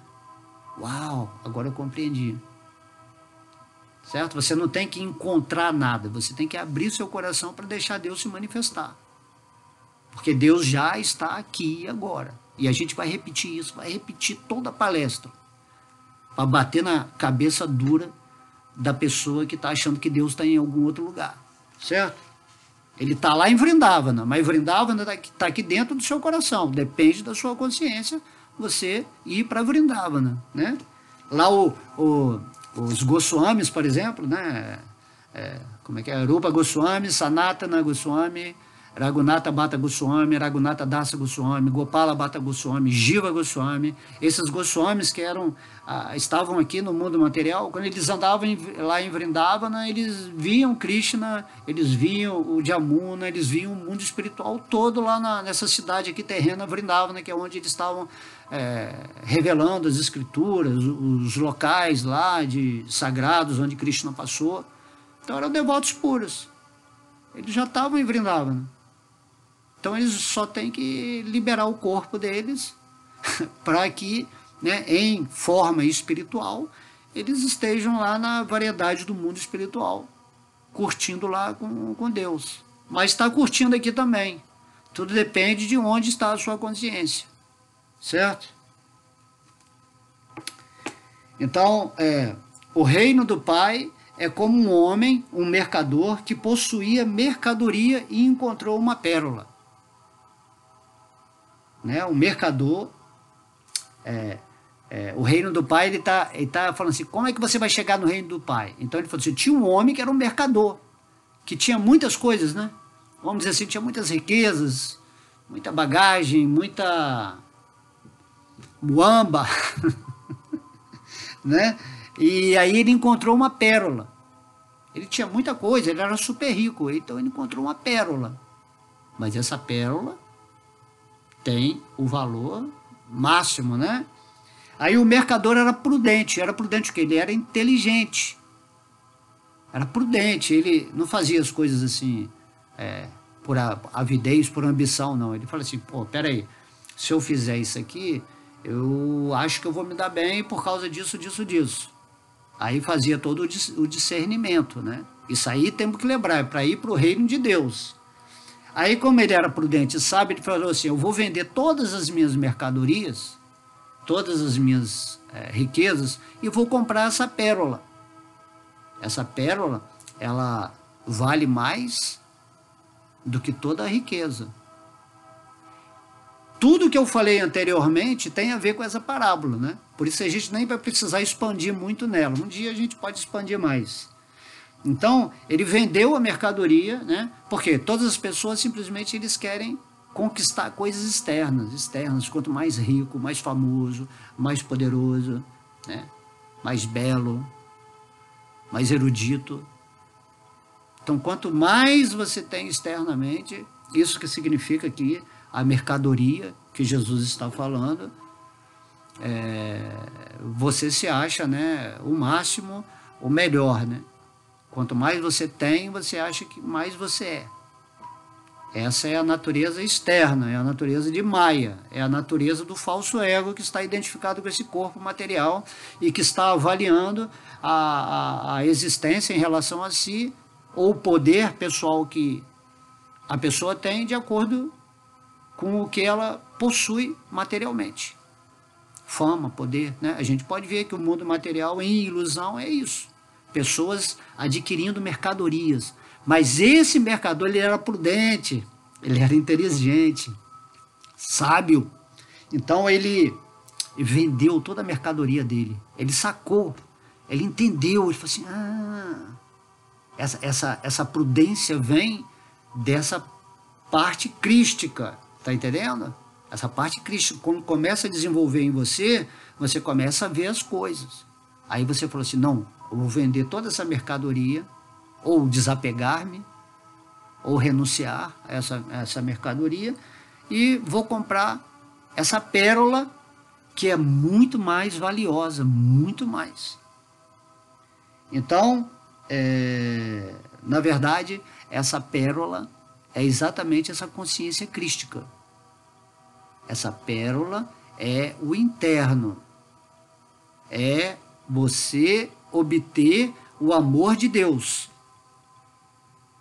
Uau, agora eu compreendi. Certo? Você não tem que encontrar nada, você tem que abrir seu coração para deixar Deus se manifestar. Porque Deus já está aqui agora. E a gente vai repetir isso, vai repetir toda a palestra. Para bater na cabeça dura da pessoa que está achando que Deus está em algum outro lugar. Certo? Ele está lá em Vrindavana, mas Vrindavana está aqui dentro do seu coração. Depende da sua consciência você ir para Vrindavana, né? Lá os Goswamis, por exemplo, né? Como é que é? Rupa Goswami, Sanatana Goswami, Raghunatha Bhatta Goswami, Raghunatha Dasa Goswami, Gopala Bhatta Goswami, Jiva Goswami. Esses Goswamis que estavam aqui no mundo material, quando eles andavam lá em Vrindavana, eles viam Krishna, eles viam o Jamuna, eles viam o mundo espiritual todo lá nessa cidade aqui terrena, Vrindavana, que é onde eles estavam revelando as escrituras, os locais lá de sagrados onde Krishna passou. Então eram devotos puros. Eles já estavam em Vrindavana. Então eles só têm que liberar o corpo deles para que, né, em forma espiritual, eles estejam lá na variedade do mundo espiritual, curtindo lá com Deus. Mas está curtindo aqui também. Tudo depende de onde está a sua consciência. Certo? Então, o reino do Pai é como um homem, um mercador, que possuía mercadoria e encontrou uma pérola. Né? O mercador, o reino do Pai, ele tá falando assim, como é que você vai chegar no reino do Pai? Então ele falou assim, tinha um homem que era um mercador, que tinha muitas coisas, né? Vamos dizer assim, tinha muitas riquezas, muita bagagem, muita muamba, né? E aí ele encontrou uma pérola. Ele tinha muita coisa, ele era super rico, então ele encontrou uma pérola. Mas essa pérola tem o valor máximo, né? Aí o mercador era prudente o quê? Ele era inteligente. Era prudente, ele não fazia as coisas assim, por avidez, por ambição, não. Ele fala assim, pô, peraí, se eu fizer isso aqui, eu acho que eu vou me dar bem por causa disso, disso, disso. Aí fazia todo o discernimento, né? Isso aí temos que lembrar, é para ir para o reino de Deus. Aí, como ele era prudente e sábio, ele falou assim, eu vou vender todas as minhas mercadorias, todas as minhas riquezas, e vou comprar essa pérola. Essa pérola, ela vale mais do que toda a riqueza. Tudo que eu falei anteriormente tem a ver com essa parábola, né? Por isso a gente nem vai precisar expandir muito nela. Um dia a gente pode expandir mais. Então, ele vendeu a mercadoria, né? Porque todas as pessoas simplesmente eles querem conquistar coisas externas. Quanto mais rico, mais famoso, mais poderoso, né? Mais belo, mais erudito. Então, quanto mais você tem externamente, isso que significa que a mercadoria que Jesus está falando, você se acha, né, o máximo, o melhor, né? Quanto mais você tem, você acha que mais você é. Essa é a natureza externa, é a natureza de Maya, é a natureza do falso ego que está identificado com esse corpo material e que está avaliando a existência em relação a si ou o poder pessoal que a pessoa tem de acordo com o que ela possui materialmente. Fama, poder, né? A gente pode ver que o mundo material em ilusão é isso. Pessoas adquirindo mercadorias. Mas esse mercador, ele era prudente, ele era inteligente, sábio. Então ele vendeu toda a mercadoria dele. Ele sacou, ele entendeu, ele falou assim, essa prudência vem dessa parte crística, tá entendendo? Essa parte crística, quando começa a desenvolver em você, você começa a ver as coisas. Aí você falou assim, não, eu vou vender toda essa mercadoria, ou desapegar-me, ou renunciar a essa mercadoria, e vou comprar essa pérola que é muito mais valiosa, muito mais. Então, na verdade, essa pérola é exatamente essa consciência crística. Essa pérola é o interno, é você obter o amor de Deus,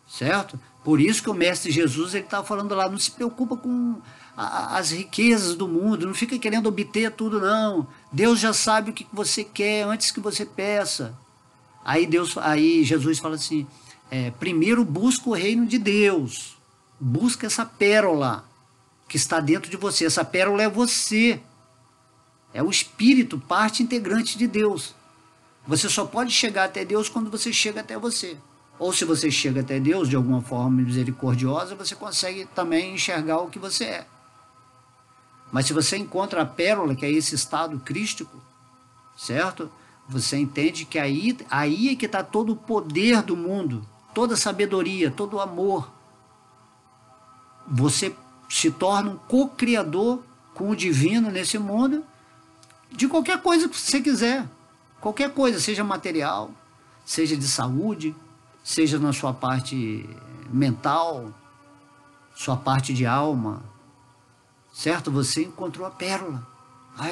certo? Por isso que o Mestre Jesus ele está falando lá, não se preocupa com as riquezas do mundo, não fica querendo obter tudo não, Deus já sabe o que você quer antes que você peça. Aí Jesus fala assim, primeiro busca o reino de Deus, busca essa pérola que está dentro de você. Essa pérola é você, é o Espírito, parte integrante de Deus. Você só pode chegar até Deus quando você chega até você. Ou se você chega até Deus de alguma forma misericordiosa, você consegue também enxergar o que você é. Mas se você encontra a pérola, que é esse estado crístico, certo? Você entende que aí é que está todo o poder do mundo, toda a sabedoria, todo o amor. Você se torna um co-criador com o divino nesse mundo, de qualquer coisa que você quiser. Qualquer coisa, seja material, seja de saúde, seja na sua parte mental, sua parte de alma, certo? Você encontrou a pérola.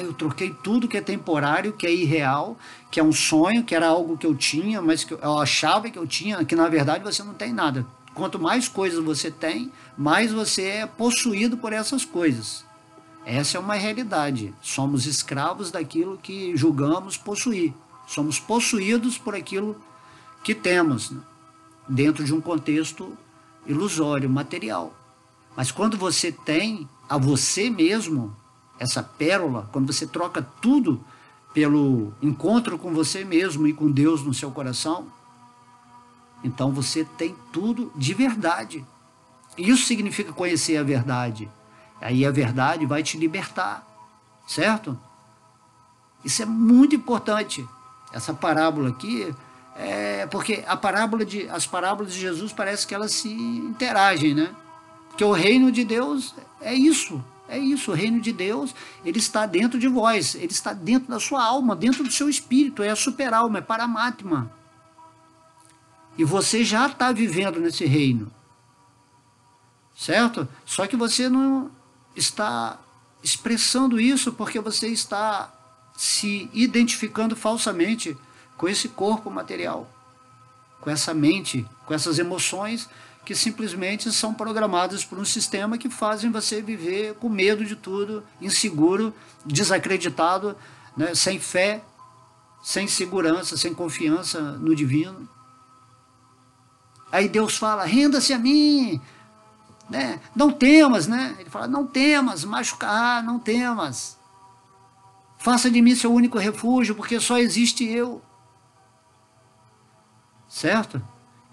Eu troquei tudo que é temporário, que é irreal, que é um sonho, que era algo que eu tinha, mas que eu achava que eu tinha, que na verdade você não tem nada. Quanto mais coisas você tem, mais você é possuído por essas coisas. Essa é uma realidade. Somos escravos daquilo que julgamos possuir. Somos possuídos por aquilo que temos, né? Dentro de um contexto ilusório, material. Mas quando você tem a você mesmo, essa pérola, quando você troca tudo pelo encontro com você mesmo e com Deus no seu coração, então você tem tudo de verdade. Isso significa conhecer a verdade. Aí a verdade vai te libertar, certo? Isso é muito importante. Essa parábola aqui, porque as parábolas de Jesus parece que elas se interagem, né? Porque o reino de Deus é isso. É isso, o reino de Deus, ele está dentro de vós, ele está dentro da sua alma, dentro do seu espírito, é a super-alma, é Paramatma. E você já está vivendo nesse reino, certo? Só que você não está expressando isso porque você está se identificando falsamente com esse corpo material, com essa mente, com essas emoções que simplesmente são programadas por um sistema que fazem você viver com medo de tudo, inseguro, desacreditado, né? Sem fé, sem segurança, sem confiança no divino. Aí Deus fala, renda-se a mim, né? Não temas, né? Ele fala, não temas, machucar, não temas. Faça de mim seu único refúgio, porque só existe eu. Certo?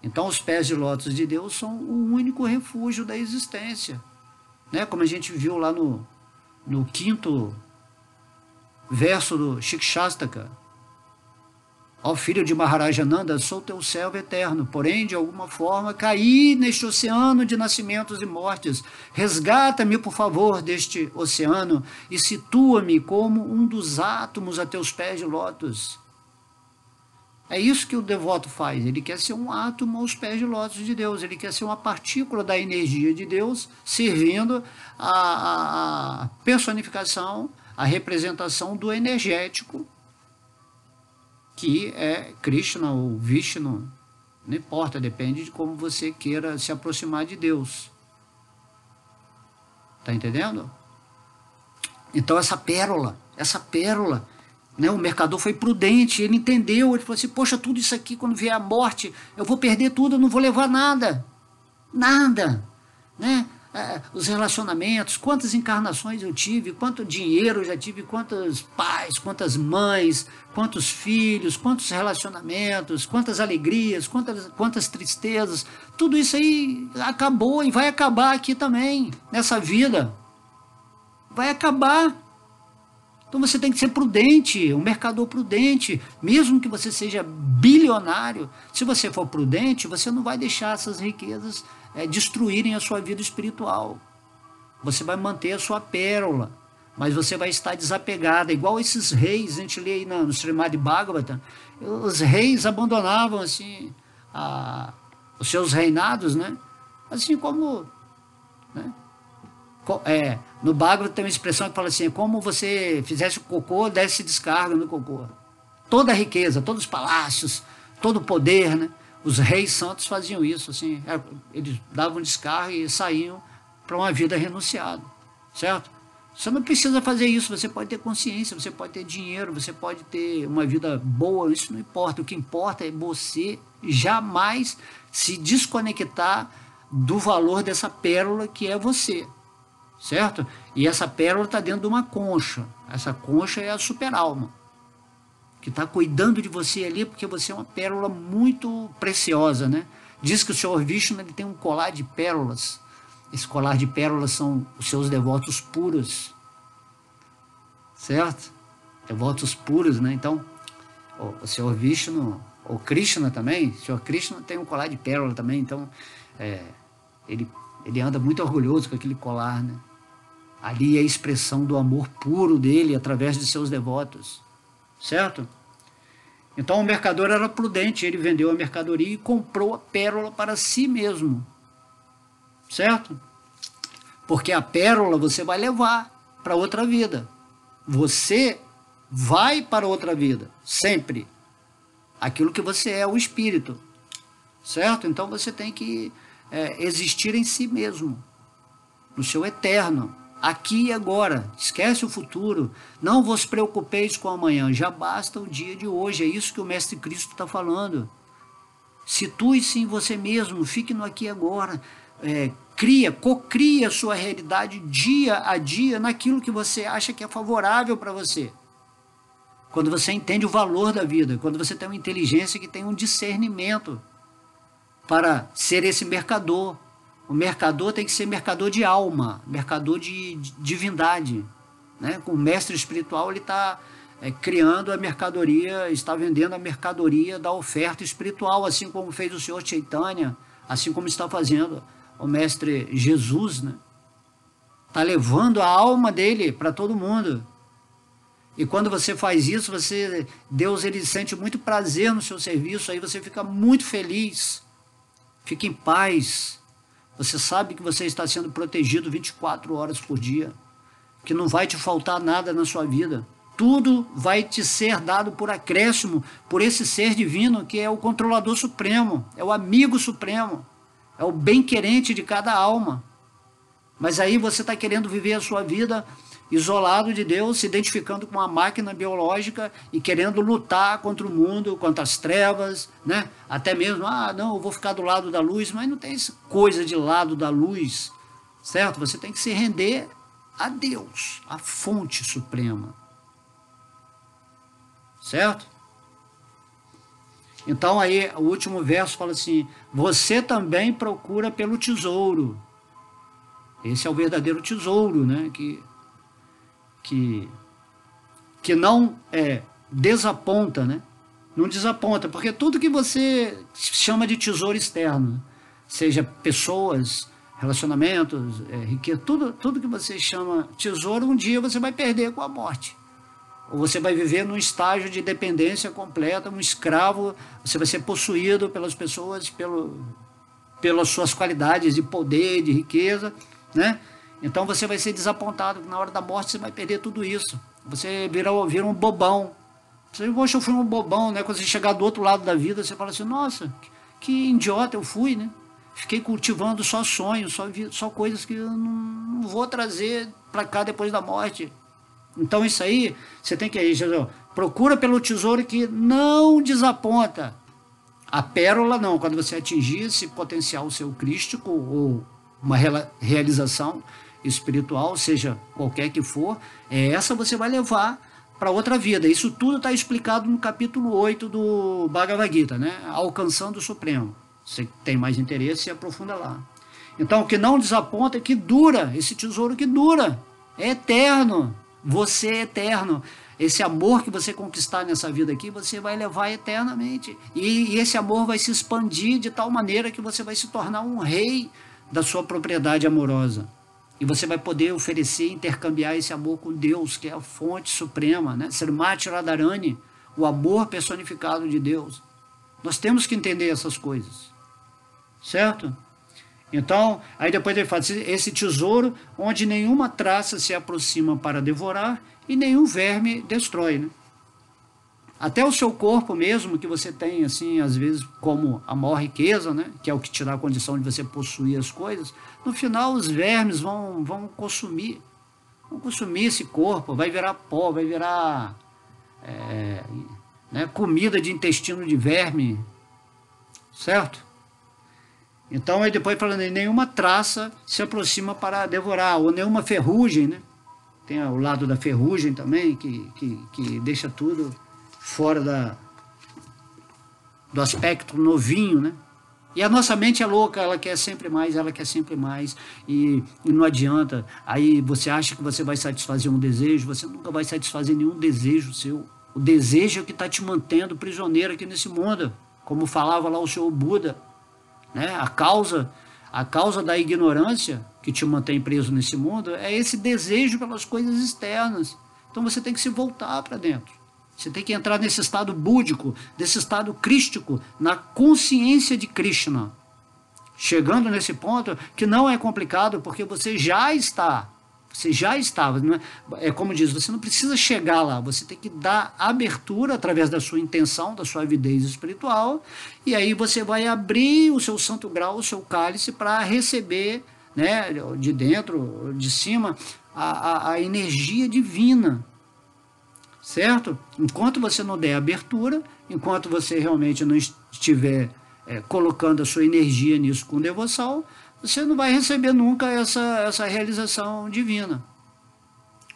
Então os pés de lótus de Deus são o único refúgio da existência. Né? Como a gente viu lá no 5º verso do Shikshastaka. Ó filho de Maharajananda, sou teu servo eterno, porém de alguma forma caí neste oceano de nascimentos e mortes. Resgata-me, por favor, deste oceano e situa-me como um dos átomos a teus pés de lótus. É isso que o devoto faz, ele quer ser um átomo aos pés de lótus de Deus, ele quer ser uma partícula da energia de Deus, servindo a personificação, a representação do energético, que é Krishna ou Vishnu, Não importa, depende de como você queira se aproximar de Deus. Tá entendendo? Então essa pérola, né, o mercador foi prudente, ele entendeu, ele falou assim, poxa, tudo isso aqui, quando vier a morte, eu vou perder tudo, eu não vou levar nada. Nada. Né? Os relacionamentos, quantas encarnações eu tive, quanto dinheiro eu já tive, quantos pais, quantas mães, quantos filhos, quantos relacionamentos, quantas alegrias, quantas tristezas, tudo isso aí acabou e vai acabar aqui também, nessa vida. Vai acabar. Então você tem que ser prudente, um mercador prudente, mesmo que você seja bilionário, se você for prudente, você não vai deixar essas riquezas destruírem a sua vida espiritual. Você vai manter a sua pérola, mas você vai estar desapegada, igual esses reis, a gente lê aí no Srimad Bhagavatam, os reis abandonavam assim, os seus reinados, né? Assim como... Né? No Bhagavatam tem uma expressão que fala assim, como você fizesse o cocô, desse descarga no cocô. Toda a riqueza, todos os palácios, todo o poder, né? Os reis santos faziam isso, assim, eles davam descarga e saíam para uma vida renunciada, certo? Você não precisa fazer isso, você pode ter consciência, você pode ter dinheiro, você pode ter uma vida boa, isso não importa. O que importa é você jamais se desconectar do valor dessa pérola que é você, certo? E essa pérola está dentro de uma concha, essa concha é a super-alma, que está cuidando de você ali, porque você é uma pérola muito preciosa, né? Diz que o Senhor Vishnu ele tem um colar de pérolas. Esse colar de pérolas são os seus devotos puros, certo? Devotos puros, né? Então, o Senhor Vishnu, o Krishna também, o Senhor Krishna tem um colar de pérola também, então ele anda muito orgulhoso com aquele colar, né? Ali é a expressão do amor puro dele através de seus devotos, certo? Então o mercador era prudente, ele vendeu a mercadoria e comprou a pérola para si mesmo, certo? Porque a pérola você vai levar para outra vida, você vai para outra vida, sempre, aquilo que você é, o espírito, certo? Então você tem que existir em si mesmo, no seu eterno, aqui e agora, esquece o futuro, não vos preocupeis com amanhã, já basta o dia de hoje, é isso que o Mestre Cristo está falando. Situe-se em você mesmo, fique no aqui e agora, cocria a sua realidade dia a dia naquilo que você acha que é favorável para você. Quando você entende o valor da vida, quando você tem uma inteligência que tem um discernimento para ser esse mercador. O mercador tem que ser mercador de alma, mercador de divindade, né? Com o mestre espiritual ele está criando a mercadoria, está vendendo a mercadoria da oferta espiritual, assim como fez o Senhor Chaitanya, assim como está fazendo o mestre Jesus, né? Está levando a alma dele para todo mundo. E quando você faz isso, Deus ele sente muito prazer no seu serviço, aí você fica muito feliz, fica em paz. Você sabe que você está sendo protegido 24 horas por dia, que não vai te faltar nada na sua vida. Tudo vai te ser dado por acréscimo, por esse ser divino que é o controlador supremo, é o amigo supremo, é o bem-querente de cada alma. Mas aí você está querendo viver a sua vida isolado de Deus, se identificando com uma máquina biológica e querendo lutar contra o mundo, contra as trevas, né? Até mesmo, não, eu vou ficar do lado da luz, mas não tem essa coisa de lado da luz, certo? Você tem que se render a Deus, a fonte suprema, certo? Então aí o último verso fala assim, você também procura pelo tesouro. Esse é o verdadeiro tesouro, né? Que não desaponta, né? Não desaponta, porque tudo que você chama de tesouro externo, seja pessoas, relacionamentos, riqueza, tudo que você chama tesouro, um dia você vai perder com a morte. Ou você vai viver num estágio de dependência completa, um escravo, você vai ser possuído pelas pessoas, pelas suas qualidades de poder, de riqueza, né? Então você vai ser desapontado, na hora da morte você vai perder tudo isso. Você vira um bobão. Você, poxa, eu fui um bobão, né? Quando você chegar do outro lado da vida, você fala assim, nossa, que idiota eu fui, né? Fiquei cultivando só sonhos, só coisas que eu não vou trazer para cá depois da morte. Então isso aí, você tem que ir, procura pelo tesouro que não desaponta. A pérola não, quando você atingir esse potencial seu crístico ou uma realização espiritual, seja qualquer que for, essa você vai levar para outra vida. Isso tudo está explicado no capítulo 8 do Bhagavad Gita, né? Alcançando o Supremo. Você tem mais interesse, se aprofunda lá. Então, o que não desaponta é que dura, esse tesouro que dura, é eterno. Você é eterno. Esse amor que você conquistar nessa vida aqui, você vai levar eternamente. E esse amor vai se expandir de tal maneira que você vai se tornar um rei da sua propriedade amorosa. E você vai poder oferecer, intercambiar esse amor com Deus, que é a fonte suprema, né? Srimati Radharani, o amor personificado de Deus. Nós temos que entender essas coisas, certo? Então, aí depois ele fala, esse tesouro onde nenhuma traça se aproxima para devorar e nenhum verme destrói, né? Até o seu corpo mesmo, que você tem, assim, às vezes, como a maior riqueza, né? Que é o que te dá a condição de você possuir as coisas, no final os vermes vão consumir esse corpo, vai virar pó, vai virar né, comida de intestino de verme, certo? Então, aí depois falando, nenhuma traça se aproxima para devorar, ou nenhuma ferrugem, né? Tem o lado da ferrugem também, que deixa tudo fora do aspecto novinho, né? E a nossa mente é louca, ela quer sempre mais, e não adianta. Aí você acha que você vai satisfazer um desejo, você nunca vai satisfazer nenhum desejo seu. O desejo é o que está te mantendo prisioneiro aqui nesse mundo, como falava lá o senhor Buda, né? A causa da ignorância que te mantém preso nesse mundo é esse desejo pelas coisas externas. Então você tem que se voltar para dentro. Você tem que entrar nesse estado búdico, desse estado crístico, na consciência de Krishna. Chegando nesse ponto que não é complicado, porque você já está. Você já estava. É como diz, você não precisa chegar lá, você tem que dar abertura através da sua intenção, da sua avidez espiritual, e aí você vai abrir o seu santo grau, o seu cálice, para receber, né, de dentro, de cima, a energia divina. Certo? Enquanto você não der abertura, enquanto você realmente não estiver colocando a sua energia nisso com devoção, você não vai receber nunca essa realização divina.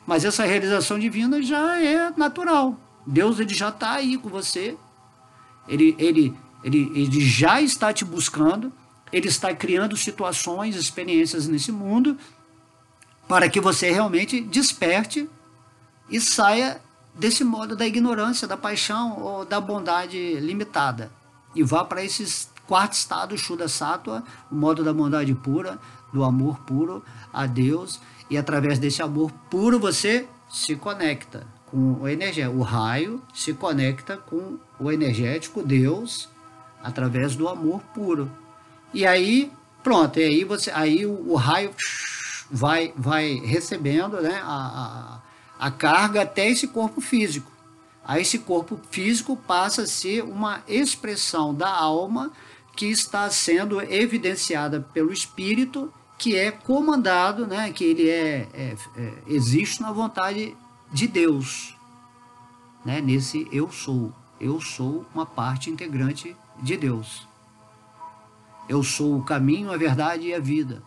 Mas essa realização divina já é natural. Deus, ele já está aí com você. Ele já está te buscando. Ele está criando situações, experiências nesse mundo para que você realmente desperte e saia desse modo da ignorância, da paixão ou da bondade limitada. E vá para esse quarto estado, Shuddha Sattva, o modo da bondade pura, do amor puro a Deus. E através desse amor puro você se conecta com o energético. O raio se conecta com o energético Deus através do amor puro. E aí, pronto, e aí o raio vai recebendo, né, a carga até esse corpo físico. Aí esse corpo físico passa a ser uma expressão da alma que está sendo evidenciada pelo espírito, que é comandado, né, que ele existe na vontade de Deus, né, nesse eu sou. Eu sou uma parte integrante de Deus. Eu sou o caminho, a verdade e a vida.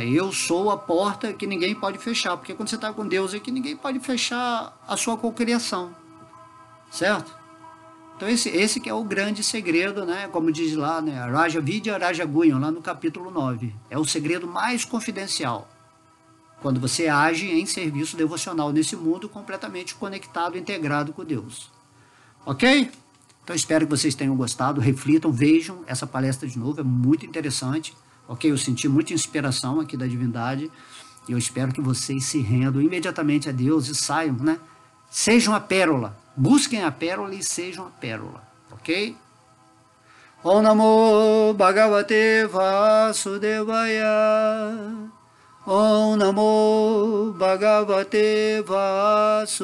Eu sou a porta que ninguém pode fechar, porque quando você está com Deus aqui, ninguém pode fechar a sua cocriação, certo? Então esse que é o grande segredo, né? Como diz lá, né? Raja Vidya Raja Guhyam, lá no capítulo 9. É o segredo mais confidencial, quando você age em serviço devocional nesse mundo completamente conectado, integrado com Deus. Ok? Então espero que vocês tenham gostado, reflitam, vejam essa palestra de novo, é muito interessante. Ok, eu senti muita inspiração aqui da divindade e eu espero que vocês se rendam imediatamente a Deus e saiam, né? Sejam a pérola, busquem a pérola e sejam a pérola, ok? Om Namo Bhagavate Vasudevaya. Om Namo Bhagavate Vasudevaya.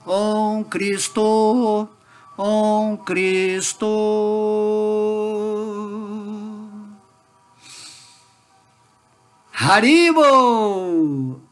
Om Cristo Om Cristo. Haribo!